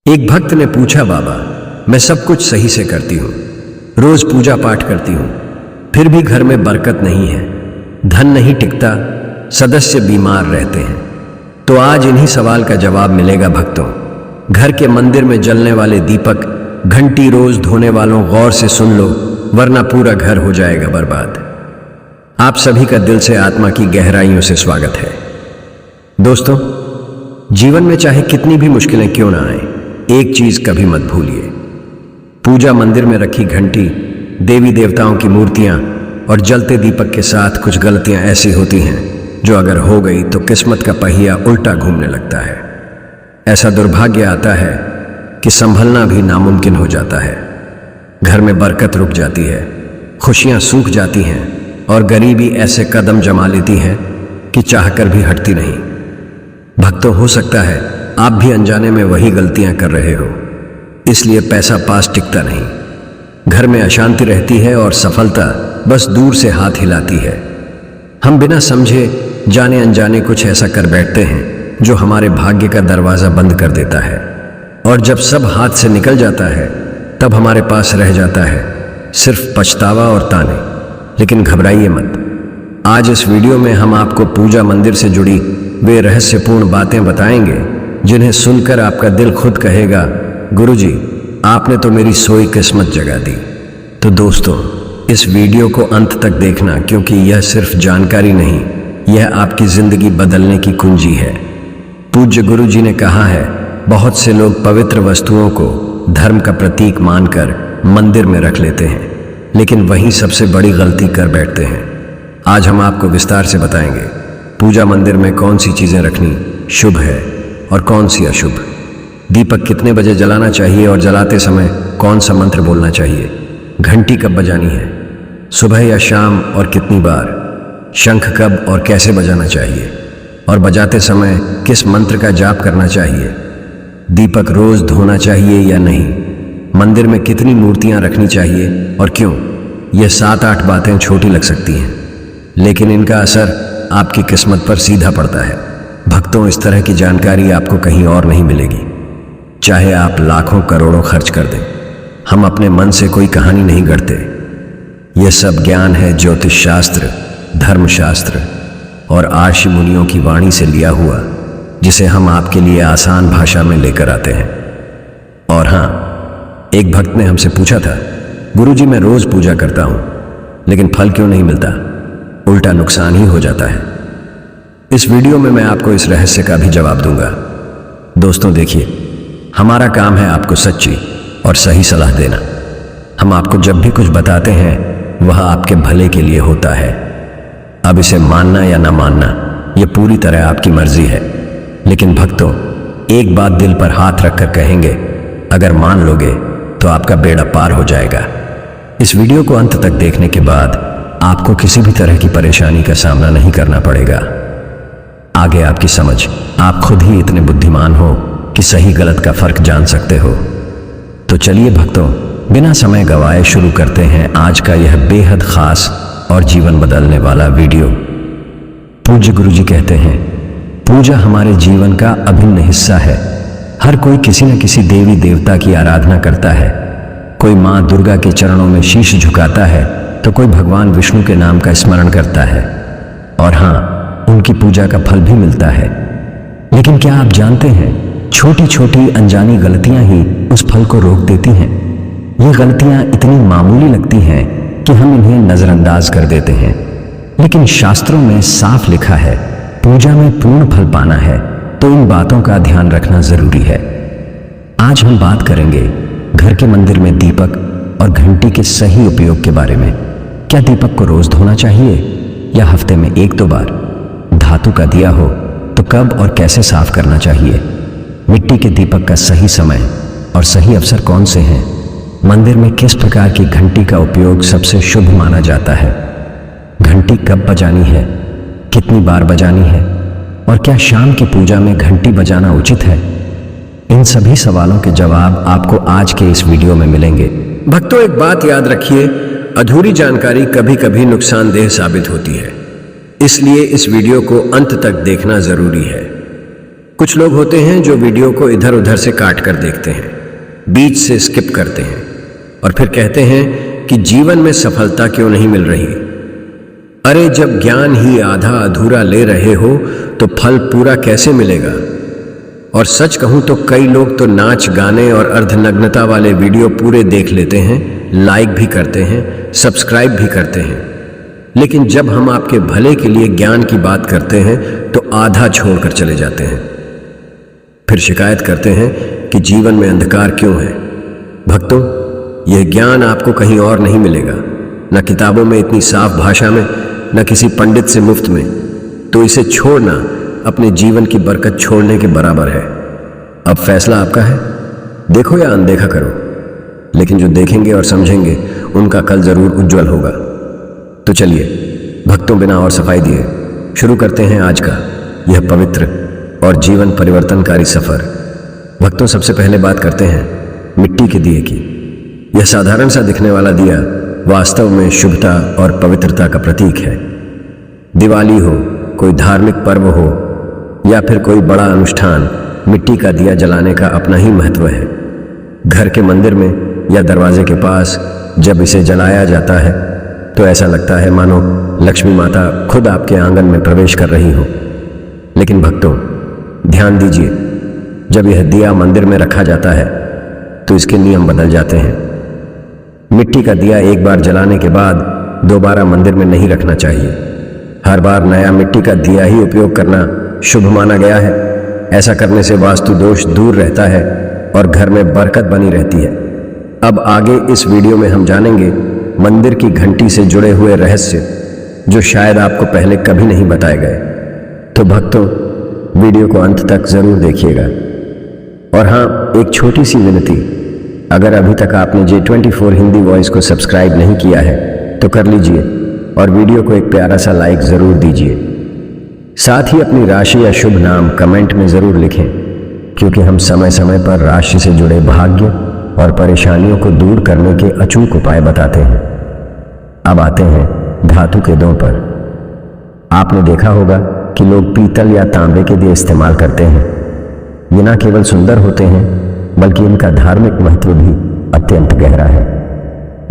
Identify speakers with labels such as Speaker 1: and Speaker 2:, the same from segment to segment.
Speaker 1: एक भक्त ने पूछा, बाबा मैं सब कुछ सही से करती हूँ, रोज पूजा पाठ करती हूँ, फिर भी घर में बरकत नहीं है, धन नहीं टिकता, सदस्य बीमार रहते हैं। तो आज इन्हीं सवाल का जवाब मिलेगा भक्तों। घर के मंदिर में जलने वाले दीपक, घंटी रोज धोने वालों गौर से सुन लो, वरना पूरा घर हो जाएगा बर्बाद। आप सभी का दिल से आत्मा की गहराइयों से स्वागत है। दोस्तों, जीवन में चाहे कितनी भी मुश्किलें क्यों ना आए, एक चीज कभी मत भूलिए, पूजा मंदिर में रखी घंटी, देवी देवताओं की मूर्तियां और जलते दीपक के साथ कुछ गलतियां ऐसी होती हैं जो अगर हो गई तो किस्मत का पहिया उल्टा घूमने लगता है। ऐसा दुर्भाग्य आता है कि संभलना भी नामुमकिन हो जाता है। घर में बरकत रुक जाती है, खुशियां सूख जाती हैं और गरीबी ऐसे कदम जमा लेती है कि चाहकर भी हटती नहीं। भक्तों, हो सकता है आप भी अनजाने में वही गलतियां कर रहे हो, इसलिए पैसा पास टिकता नहीं, घर में अशांति रहती है और सफलता बस दूर से हाथ हिलाती है। हम बिना समझे जाने अनजाने कुछ ऐसा कर बैठते हैं जो हमारे भाग्य का दरवाजा बंद कर देता है, और जब सब हाथ से निकल जाता है तब हमारे पास रह जाता है सिर्फ पछतावा और ताने। लेकिन घबराइए मत, आज इस वीडियो में हम आपको पूजा मंदिर से जुड़ी वे रहस्यपूर्ण बातें बताएंगे जिन्हें सुनकर आपका दिल खुद कहेगा, गुरुजी आपने तो मेरी सोई किस्मत जगा दी। तो दोस्तों, इस वीडियो को अंत तक देखना, क्योंकि यह सिर्फ जानकारी नहीं, यह आपकी जिंदगी बदलने की कुंजी है। पूज्य गुरुजी ने कहा है, बहुत से लोग पवित्र वस्तुओं को धर्म का प्रतीक मानकर मंदिर में रख लेते हैं, लेकिन वहीं सबसे बड़ी गलती कर बैठते हैं। आज हम आपको विस्तार से बताएंगे पूजा मंदिर में कौन सी चीजें रखनी शुभ है और कौन सी अशुभ, दीपक कितने बजे जलाना चाहिए और जलाते समय कौन सा मंत्र बोलना चाहिए, घंटी कब बजानी है, सुबह या शाम और कितनी बार, शंख कब और कैसे बजाना चाहिए और बजाते समय किस मंत्र का जाप करना चाहिए, दीपक रोज धोना चाहिए या नहीं, मंदिर में कितनी मूर्तियां रखनी चाहिए और क्यों। यह 7-8 बातें छोटी लग सकती हैं, लेकिन इनका असर आपकी किस्मत पर सीधा पड़ता है। भक्तों, इस तरह की जानकारी आपको कहीं और नहीं मिलेगी, चाहे आप लाखों करोड़ों खर्च कर दें। हम अपने मन से कोई कहानी नहीं गढ़ते, यह सब ज्ञान है ज्योतिष शास्त्र, धर्मशास्त्र और आर्षि मुनियों की वाणी से लिया हुआ, जिसे हम आपके लिए आसान भाषा में लेकर आते हैं। और हाँ, एक भक्त ने हमसे पूछा था, गुरुजी मैं रोज पूजा करता हूं लेकिन फल क्यों नहीं मिलता, उल्टा नुकसान ही हो जाता है। इस वीडियो में मैं आपको इस रहस्य का भी जवाब दूंगा। दोस्तों देखिए, हमारा काम है आपको सच्ची और सही सलाह देना। हम आपको जब भी कुछ बताते हैं वह आपके भले के लिए होता है। अब इसे मानना या ना मानना यह पूरी तरह आपकी मर्जी है, लेकिन भक्तों, एक बात दिल पर हाथ रखकर कहेंगे, अगर मान लोगे तो आपका बेड़ा पार हो जाएगा। इस वीडियो को अंत तक देखने के बाद आपको किसी भी तरह की परेशानी का सामना नहीं करना पड़ेगा। आगे आपकी समझ, आप खुद ही इतने बुद्धिमान हो कि सही गलत का फर्क जान सकते हो। तो चलिए भक्तों, बिना समय गवाए शुरू करते हैं आज का यह बेहद खास और जीवन बदलने वाला वीडियो। पूज्य गुरुजी कहते हैं, पूजा हमारे जीवन का अभिन्न हिस्सा है। हर कोई किसी न किसी देवी देवता की आराधना करता है। कोई माँ दुर्गा के चरणों में शीश झुकाता है तो कोई भगवान विष्णु के नाम का स्मरण करता है, और हाँ, उनकी पूजा का फल भी मिलता है। लेकिन क्या आप जानते हैं, छोटी छोटी अनजानी गलतियां ही उस फल को रोक देती हैं। ये गलतियां इतनी मामूली लगती हैं कि हम इन्हें नजरअंदाज कर देते हैं, लेकिन शास्त्रों में साफ लिखा है, पूजा में पूर्ण फल पाना है तो इन बातों का ध्यान रखना जरूरी है। आज हम बात करेंगे घर के मंदिर में दीपक और घंटी के सही उपयोग के बारे में। क्या दीपक को रोज धोना चाहिए या हफ्ते में 1-2 बार? धातु का दिया हो तो कब और कैसे साफ करना चाहिए? मिट्टी के दीपक का सही समय और सही अवसर कौन से हैं? मंदिर में किस प्रकार की घंटी का उपयोग सबसे शुभ माना जाता है? घंटी कब बजानी है, कितनी बार बजानी है, और क्या शाम की पूजा में घंटी बजाना उचित है? इन सभी सवालों के जवाब आपको आज के इस वीडियो में मिलेंगे। भक्तों, एक बात याद रखिए, अधूरी जानकारी कभी कभी नुकसानदेह साबित होती है, इसलिए इस वीडियो को अंत तक देखना जरूरी है। कुछ लोग होते हैं जो वीडियो को इधर उधर से काट कर देखते हैं, बीच से स्किप करते हैं और फिर कहते हैं कि जीवन में सफलता क्यों नहीं मिल रही। अरे जब ज्ञान ही आधा अधूरा ले रहे हो तो फल पूरा कैसे मिलेगा। और सच कहूं तो कई लोग तो नाच गाने और अर्धनग्नता वाले वीडियो पूरे देख लेते हैं, लाइक भी करते हैं, सब्सक्राइब भी करते हैं, लेकिन जब हम आपके भले के लिए ज्ञान की बात करते हैं तो आधा छोड़कर चले जाते हैं। फिर शिकायत करते हैं कि जीवन में अंधकार क्यों है। भक्तों, यह ज्ञान आपको कहीं और नहीं मिलेगा, न किताबों में इतनी साफ भाषा में, न किसी पंडित से मुफ्त में। तो इसे छोड़ना अपने जीवन की बरकत छोड़ने के बराबर है। अब फैसला आपका है, देखो या अनदेखा करो, लेकिन जो देखेंगे और समझेंगे उनका कल जरूर उज्जवल होगा। तो चलिए भक्तों, बिना और सफाई दिए शुरू करते हैं आज का यह पवित्र और जीवन परिवर्तनकारी सफर। भक्तों, सबसे पहले बात करते हैं मिट्टी के दिए की। यह साधारण सा दिखने वाला दिया वास्तव में शुभता और पवित्रता का प्रतीक है। दिवाली हो, कोई धार्मिक पर्व हो या फिर कोई बड़ा अनुष्ठान, मिट्टी का दिया जलाने का अपना ही महत्व है। घर के मंदिर में या दरवाजे के पास जब इसे जलाया जाता है तो ऐसा लगता है मानो लक्ष्मी माता खुद आपके आंगन में प्रवेश कर रही हो। लेकिन भक्तों, ध्यान दीजिए, जब यह दिया मंदिर में रखा जाता है तो इसके नियम बदल जाते हैं। मिट्टी का दिया एक बार जलाने के बाद दोबारा मंदिर में नहीं रखना चाहिए। हर बार नया मिट्टी का दिया ही उपयोग करना शुभ माना गया है। ऐसा करने से वास्तु दोष दूर रहता है और घर में बरकत बनी रहती है। अब आगे इस वीडियो में हम जानेंगे मंदिर की घंटी से जुड़े हुए रहस्य, जो शायद आपको पहले कभी नहीं बताए गए। तो भक्तों, वीडियो को अंत तक जरूर देखिएगा। और हाँ, एक छोटी सी विनती, अगर अभी तक आपने J24 हिंदी वॉइस को सब्सक्राइब नहीं किया है तो कर लीजिए और वीडियो को एक प्यारा सा लाइक जरूर दीजिए। साथ ही अपनी राशि या शुभ नाम कमेंट में जरूर लिखें, क्योंकि हम समय समय पर राशि से जुड़े भाग्य और परेशानियों को दूर करने के अचूक उपाय बताते हैं। अब आते हैं धातु के दों पर। आपने देखा होगा कि लोग पीतल या तांबे के दिए इस्तेमाल करते हैं। ये न केवल सुंदर होते हैं बल्कि इनका धार्मिक महत्व भी अत्यंत गहरा है।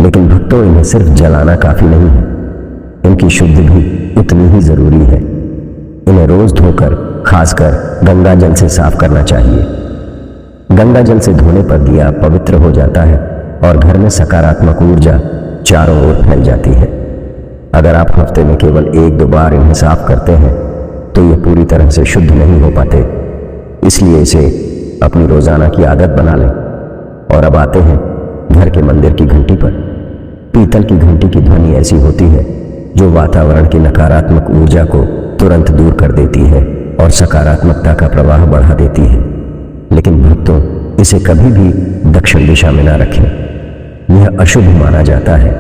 Speaker 1: लेकिन भक्तों, इन्हें सिर्फ जलाना काफी नहीं है, इनकी शुद्धि भी उतनी ही जरूरी है। इन्हें रोज धोकर, खासकर गंगा जल से साफ करना चाहिए। गंगा जल से धोने पर दिया पवित्र हो जाता है और घर में सकारात्मक ऊर्जा चारों ओर फैल जाती है। अगर आप हफ्ते में केवल 1-2 बार इन्हें साफ करते हैं तो ये पूरी तरह से शुद्ध नहीं हो पाते, इसलिए इसे अपनी रोजाना की आदत बना लें। और अब आते हैं घर के मंदिर की घंटी पर। पीतल की घंटी की ध्वनि ऐसी होती है जो वातावरण की नकारात्मक ऊर्जा को तुरंत दूर कर देती है और सकारात्मकता का प्रवाह बढ़ा देती है। लेकिन भक्तों, इसे कभी भी दक्षिण दिशा में ना रखें, यह अशुभ माना जाता है।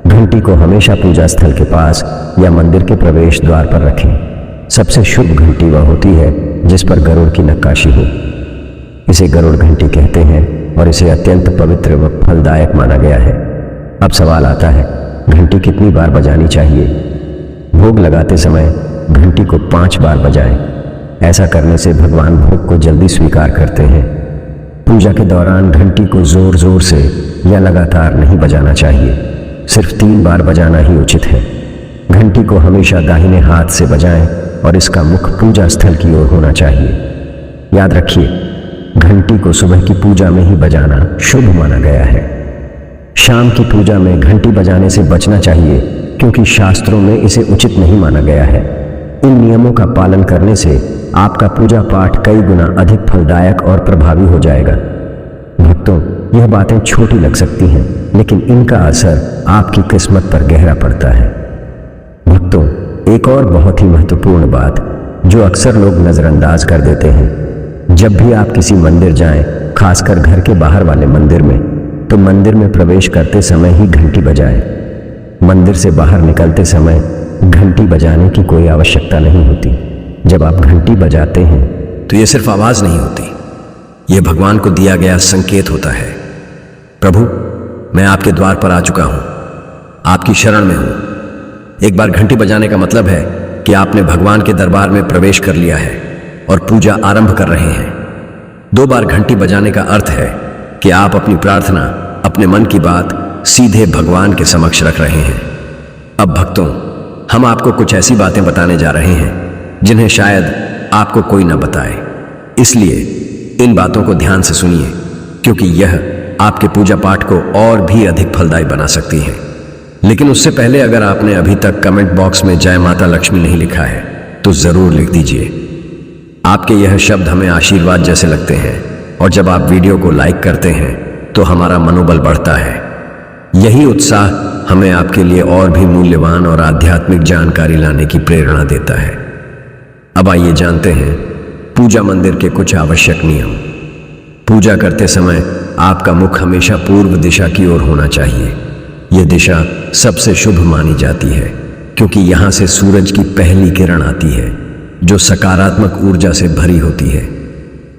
Speaker 1: घंटी को हमेशा पूजा स्थल के पास या मंदिर के प्रवेश द्वार पर रखें। सबसे शुभ घंटी वह होती है जिस पर गरुड़ की नक्काशी हो। इसे गरुड़ घंटी कहते हैं और इसे अत्यंत पवित्र व फलदायक माना गया है। अब सवाल आता है, घंटी कितनी बार बजानी चाहिए? भोग लगाते समय घंटी को 5 बार बजाएं। ऐसा करने से भगवान भोग को जल्दी स्वीकार करते हैं। पूजा के दौरान घंटी को जोर जोर से या लगातार नहीं बजाना चाहिए, सिर्फ 3 बार बजाना ही उचित है। घंटी को हमेशा दाहिने हाथ से बजाएं और इसका मुख पूजा स्थल की ओर होना चाहिए। याद रखिए, घंटी को सुबह की पूजा में ही बजाना शुभ माना गया है। शाम की पूजा में घंटी बजाने से बचना चाहिए, क्योंकि शास्त्रों में इसे उचित नहीं माना गया है। इन नियमों का पालन करने से आपका पूजा पाठ कई गुना अधिक फलदायक और प्रभावी हो जाएगा। भक्तों, यह बातें छोटी लग सकती हैं, लेकिन इनका असर आपकी किस्मत पर गहरा पड़ता है। भक्तों, एक और बहुत ही महत्वपूर्ण बात जो अक्सर लोग नजरअंदाज कर देते हैं, जब भी आप किसी मंदिर जाएं, खासकर घर के बाहर वाले मंदिर में, तो मंदिर में प्रवेश करते समय ही घंटी बजाएं। मंदिर से बाहर निकलते समय घंटी बजाने की कोई आवश्यकता नहीं होती। जब आप घंटी बजाते हैं तो यह सिर्फ आवाज नहीं होती, यह भगवान को दिया गया संकेत होता है। प्रभु, मैं आपके द्वार पर आ चुका हूं, आपकी शरण में हूं। एक बार घंटी बजाने का मतलब है कि आपने भगवान के दरबार में प्रवेश कर लिया है। और पूजा आरंभ कर रहे हैं। 2 बार घंटी बजाने का अर्थ है कि आप अपनी प्रार्थना, अपने मन की बात सीधे भगवान के समक्ष रख रहे हैं। अब भक्तों, हम आपको कुछ ऐसी बातें बताने जा रहे हैं जिन्हें शायद आपको कोई न बताए, इसलिए इन बातों को ध्यान से सुनिए, क्योंकि यह आपके पूजा पाठ को और भी अधिक फलदायी बना सकती है। लेकिन उससे पहले अगर आपने अभी तक कमेंट बॉक्स में जय माता लक्ष्मी नहीं लिखा है तो जरूर लिख दीजिए। आपके यह शब्द हमें आशीर्वाद जैसे लगते हैं और जब आप वीडियो को लाइक करते हैं तो हमारा मनोबल बढ़ता है। यही उत्साह हमें आपके लिए और भी मूल्यवान और आध्यात्मिक जानकारी लाने की प्रेरणा देता है। अब आइए जानते हैं पूजा मंदिर के कुछ आवश्यक नियम। पूजा करते समय आपका मुख हमेशा पूर्व दिशा की ओर होना चाहिए। यह दिशा सबसे शुभ मानी जाती है क्योंकि यहां से सूरज की पहली किरण आती है जो सकारात्मक ऊर्जा से भरी होती है।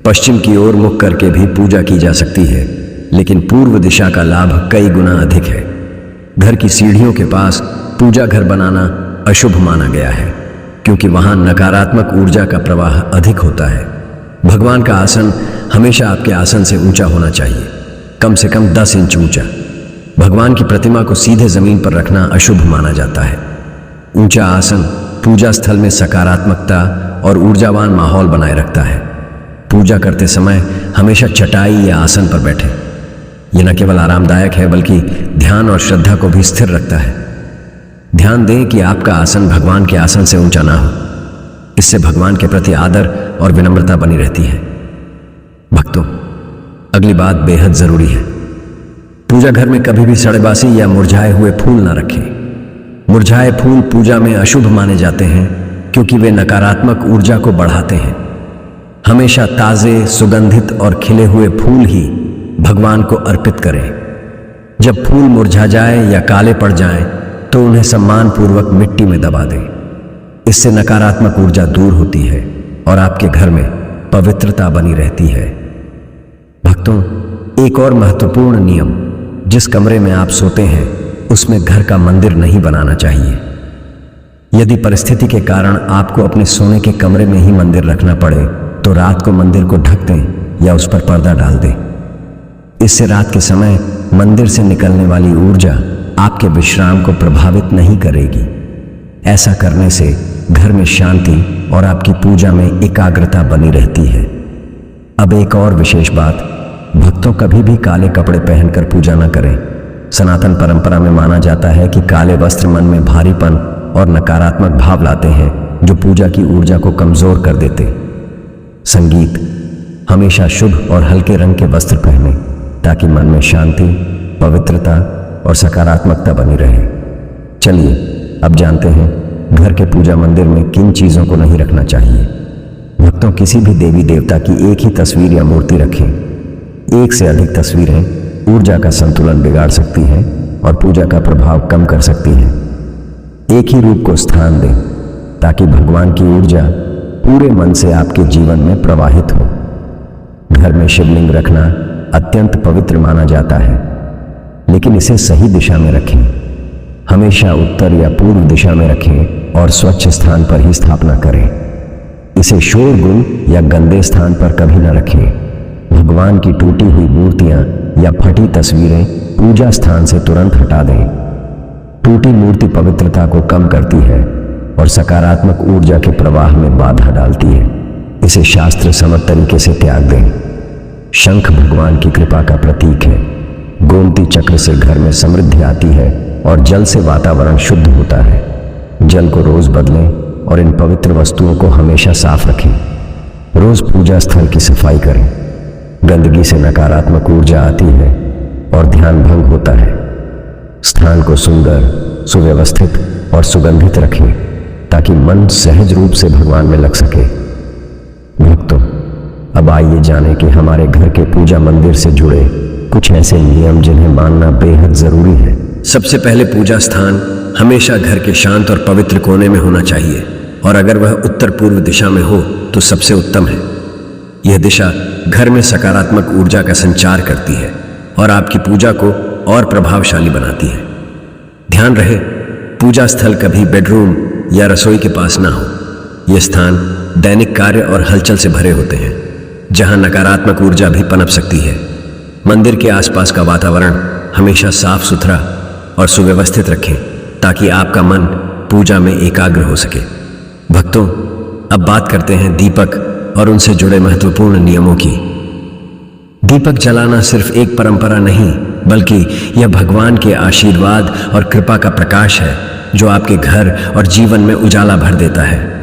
Speaker 1: पश्चिम की ओर मुख करके भी पूजा की जा सकती है, लेकिन पूर्व दिशा का लाभ कई गुना अधिक है। घर की सीढ़ियों के पास पूजा घर बनाना अशुभ माना गया है क्योंकि वहां नकारात्मक ऊर्जा का प्रवाह अधिक होता है। भगवान का आसन हमेशा आपके आसन से ऊंचा होना चाहिए, कम से कम 10 इंच ऊंचा। भगवान की प्रतिमा को सीधे जमीन पर रखना अशुभ माना जाता है। ऊंचा आसन पूजा स्थल में सकारात्मकता और ऊर्जावान माहौल बनाए रखता है। पूजा करते समय हमेशा चटाई या आसन पर बैठें। यह न केवल आरामदायक है बल्कि ध्यान और श्रद्धा को भी स्थिर रखता है। ध्यान दें कि आपका आसन भगवान के आसन से ऊंचा ना हो। इससे भगवान के प्रति आदर और विनम्रता बनी रहती है। भक्तों, अगली बात बेहद जरूरी है। पूजा घर में कभी भी सड़ेबासी या मुरझाए हुए फूल ना रखें। मुरझाए फूल पूजा में अशुभ माने जाते हैं क्योंकि वे नकारात्मक ऊर्जा को बढ़ाते हैं। हमेशा ताजे, सुगंधित और खिले हुए फूल ही भगवान को अर्पित करें। जब फूल मुरझा जाए या काले पड़ जाएं, तो उन्हें सम्मान पूर्वक मिट्टी में दबा दें। इससे नकारात्मक ऊर्जा दूर होती है और आपके घर में पवित्रता बनी रहती है। भक्तों, एक और महत्वपूर्ण नियम, जिस कमरे में आप सोते हैं उसमें घर का मंदिर नहीं बनाना चाहिए। यदि परिस्थिति के कारण आपको अपने सोने के कमरे में ही मंदिर रखना पड़े तो रात को मंदिर को ढक दें या उस पर पर्दा डाल दें। इससे रात के समय मंदिर से निकलने वाली ऊर्जा आपके विश्राम को प्रभावित नहीं करेगी। ऐसा करने से घर में शांति और आपकी पूजा में एकाग्रता बनी रहती है। अब एक और विशेष बात, भक्तों कभी भी काले कपड़े पहनकर पूजा न करें। सनातन परंपरा में माना जाता है कि काले वस्त्र मन में भारीपन और नकारात्मक भाव लाते हैं जो पूजा की ऊर्जा को कमजोर कर देते। संगीत, हमेशा शुभ और हल्के रंग के वस्त्र पहने ताकि मन में शांति, पवित्रता और सकारात्मकता बनी रहे। चलिए अब जानते हैं घर के पूजा मंदिर में किन चीजों को नहीं रखना चाहिए। भक्तों, किसी भी देवी देवता की एक ही तस्वीर या मूर्ति रखें। एक से अधिक तस्वीरें ऊर्जा का संतुलन बिगाड़ सकती हैं और पूजा का प्रभाव कम कर सकती हैं। एक ही रूप को स्थान दें ताकि भगवान की ऊर्जा पूरे मन से आपके जीवन में प्रवाहित हो। घर में शिवलिंग रखना अत्यंत पवित्र माना जाता है, लेकिन इसे सही दिशा में रखें। हमेशा उत्तर या पूर्व दिशा में रखें और स्वच्छ स्थान पर ही स्थापना करें। इसे शोरगुल या गंदे स्थान पर कभी न रखें। भगवान की टूटी हुई मूर्तियां या फटी तस्वीरें पूजा स्थान से तुरंत हटा दें। टूटी मूर्ति पवित्रता को कम करती है और सकारात्मक ऊर्जा के प्रवाह में बाधा डालती है। इसे शास्त्र सम्मत तरीके से त्याग दें। शंख भगवान की कृपा का प्रतीक है। गोमती चक्र से घर में समृद्धि आती है और जल से वातावरण शुद्ध होता है। जल को रोज बदलें और इन पवित्र वस्तुओं को हमेशा साफ रखें। रोज पूजा स्थल की सफाई करें। गंदगी से नकारात्मक ऊर्जा आती है और ध्यान भंग होता है। स्थान को सुंदर, सुव्यवस्थित और सुगंधित रखें ताकि मन सहज रूप से भगवान में लग सके। भक्तों, अब आइए जानें कि हमारे घर के पूजा मंदिर से जुड़े कुछ ऐसे नियम जिन्हें मानना बेहद जरूरी है। सबसे पहले, पूजा स्थान हमेशा घर के शांत और पवित्र कोने में होना चाहिए और अगर वह उत्तर पूर्व दिशा में हो तो सबसे उत्तम है। यह दिशा घर में सकारात्मक ऊर्जा का संचार करती है और आपकी पूजा को और प्रभावशाली बनाती है। ध्यान रहे, पूजा स्थल कभी बेडरूम या रसोई के पास ना हो। यह स्थान दैनिक कार्य और हलचल से भरे होते हैं, जहां नकारात्मक ऊर्जा भी पनप सकती है। मंदिर के आसपास का वातावरण हमेशा साफ सुथरा और सुव्यवस्थित रखें ताकि आपका मन पूजा में एकाग्र हो सके। भक्तों, अब बात करते हैं दीपक और उनसे जुड़े महत्वपूर्ण नियमों की। दीपक जलाना सिर्फ एक परंपरा नहीं, बल्कि यह भगवान के आशीर्वाद और कृपा का प्रकाश है जो आपके घर और जीवन में उजाला भर देता है।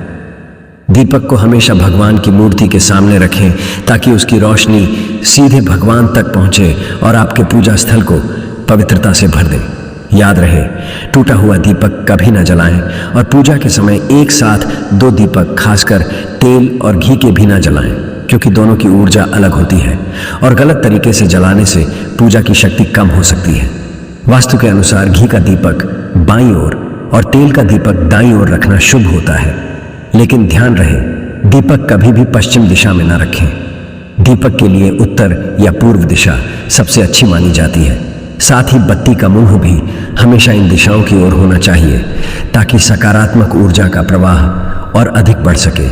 Speaker 1: दीपक को हमेशा भगवान की मूर्ति के सामने रखें ताकि उसकी रोशनी सीधे भगवान तक पहुंचे और आपके पूजा स्थल को पवित्रता से भर दे। याद रहे, टूटा हुआ दीपक कभी न जलाएं और पूजा के समय एक साथ 2 दीपक, खासकर तेल और घी के भी न जलाएं, क्योंकि दोनों की ऊर्जा अलग होती है और गलत तरीके से जलाने से पूजा की शक्ति कम हो सकती है। वास्तु के अनुसार घी का दीपक बाईं ओर और तेल का दीपक दाईं ओर रखना शुभ होता है, लेकिन ध्यान रहे, दीपक कभी भी पश्चिम दिशा में न रखें। दीपक के लिए उत्तर या पूर्व दिशा सबसे अच्छी मानी जाती है। साथ ही बत्ती का मुंह भी हमेशा इन दिशाओं की ओर होना चाहिए ताकि सकारात्मक ऊर्जा का प्रवाह और अधिक बढ़ सके।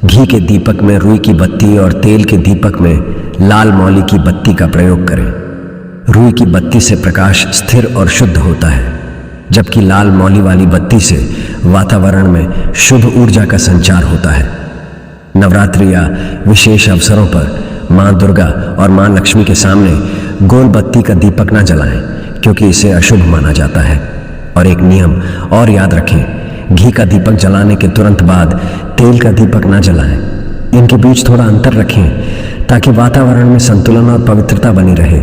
Speaker 1: घी के दीपक में रुई की बत्ती और तेल के दीपक में लाल मौली की बत्ती का प्रयोग करें। रुई की बत्ती से प्रकाश स्थिर और शुद्ध होता है, जबकि लाल मौली वाली बत्ती से वातावरण में शुभ ऊर्जा का संचार होता है। नवरात्रि या विशेष अवसरों पर मां दुर्गा और मां लक्ष्मी के सामने गोल बत्ती का दीपक न जलाएं, क्योंकि इसे अशुभ माना जाता है। और एक नियम और याद रखें, घी का दीपक जलाने के तुरंत बाद तेल का दीपक न जलाएं। इनके बीच थोड़ा अंतर रखें ताकि वातावरण में संतुलन और पवित्रता बनी रहे।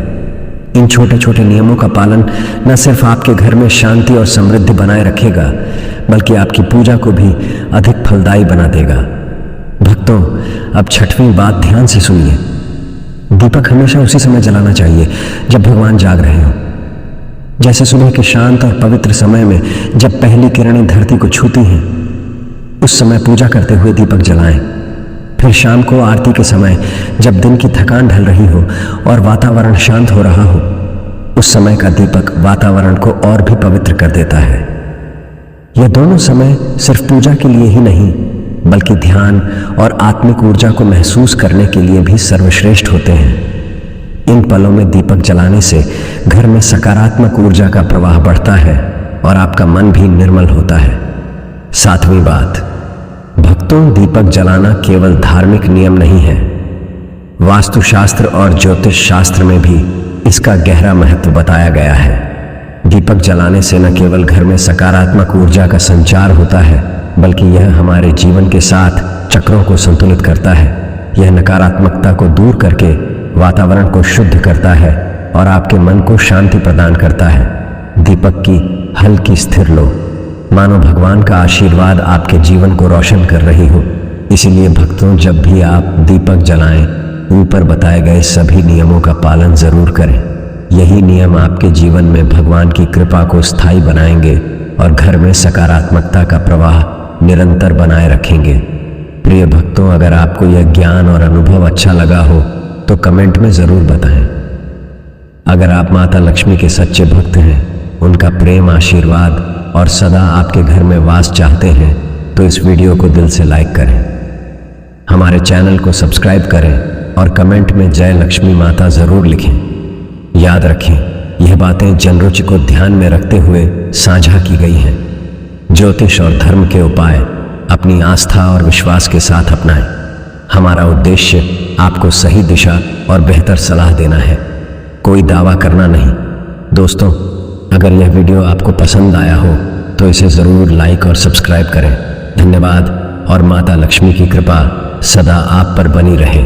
Speaker 1: इन छोटे छोटे नियमों का पालन न सिर्फ आपके घर में शांति और समृद्धि बनाए रखेगा, बल्कि आपकी पूजा को भी अधिक फलदायी बना देगा। भक्तों, अब छठवीं बात ध्यान से सुनिए। दीपक हमेशा उसी समय जलाना चाहिए जब भगवान जाग रहे हों, जैसे सुबह के शांत और पवित्र समय में जब पहली किरणें धरती को छूती हैं, उस समय पूजा करते हुए दीपक जलाएं। फिर शाम को आरती के समय जब दिन की थकान ढल रही हो और वातावरण शांत हो रहा हो, उस समय का दीपक वातावरण को और भी पवित्र कर देता है। यह दोनों समय सिर्फ पूजा के लिए ही नहीं, बल्कि ध्यान और आत्मिक ऊर्जा को महसूस करने के लिए भी सर्वश्रेष्ठ होते हैं। इन पलों में दीपक जलाने से घर में सकारात्मक ऊर्जा का प्रवाह बढ़ता है और आपका मन भी निर्मल होता है। 7वीं बात, भक्तों, दीपक जलाना केवल धार्मिक नियम नहीं है, वास्तुशास्त्र और ज्योतिष शास्त्र में भी इसका गहरा महत्व बताया गया है। दीपक जलाने से न केवल घर में सकारात्मक ऊर्जा का संचार होता है, बल्कि यह हमारे जीवन के साथ चक्रों को संतुलित करता है। यह नकारात्मकता को दूर करके वातावरण को शुद्ध करता है और आपके मन को शांति प्रदान करता है। दीपक की हल्की स्थिर लो, मानो भगवान का आशीर्वाद आपके जीवन को रोशन कर रही हो। इसीलिए भक्तों, जब भी आप दीपक जलाएं, ऊपर बताए गए सभी नियमों का पालन जरूर करें। यही नियम आपके जीवन में भगवान की कृपा को स्थायी बनाएंगे और घर में सकारात्मकता का प्रवाह निरंतर बनाए रखेंगे। प्रिय भक्तों, अगर आपको यह ज्ञान और अनुभव अच्छा लगा हो तो कमेंट में जरूर बताएं। अगर आप माता लक्ष्मी के सच्चे भक्त हैं, उनका प्रेम, आशीर्वाद और सदा आपके घर में वास चाहते हैं, तो इस वीडियो को दिल से लाइक करें, हमारे चैनल को सब्सक्राइब करें और कमेंट में जय लक्ष्मी माता जरूर लिखें। याद रखें, यह बातें जनरुचि को ध्यान में रखते हुए साझा की गई हैं। ज्योतिष और धर्म के उपाय अपनी आस्था और विश्वास के साथ अपनाएं। हमारा उद्देश्य आपको सही दिशा और बेहतर सलाह देना है, कोई दावा करना नहीं। दोस्तों, अगर यह वीडियो आपको पसंद आया हो तो इसे ज़रूर लाइक और सब्सक्राइब करें। धन्यवाद और माता लक्ष्मी की कृपा सदा आप पर बनी रहे।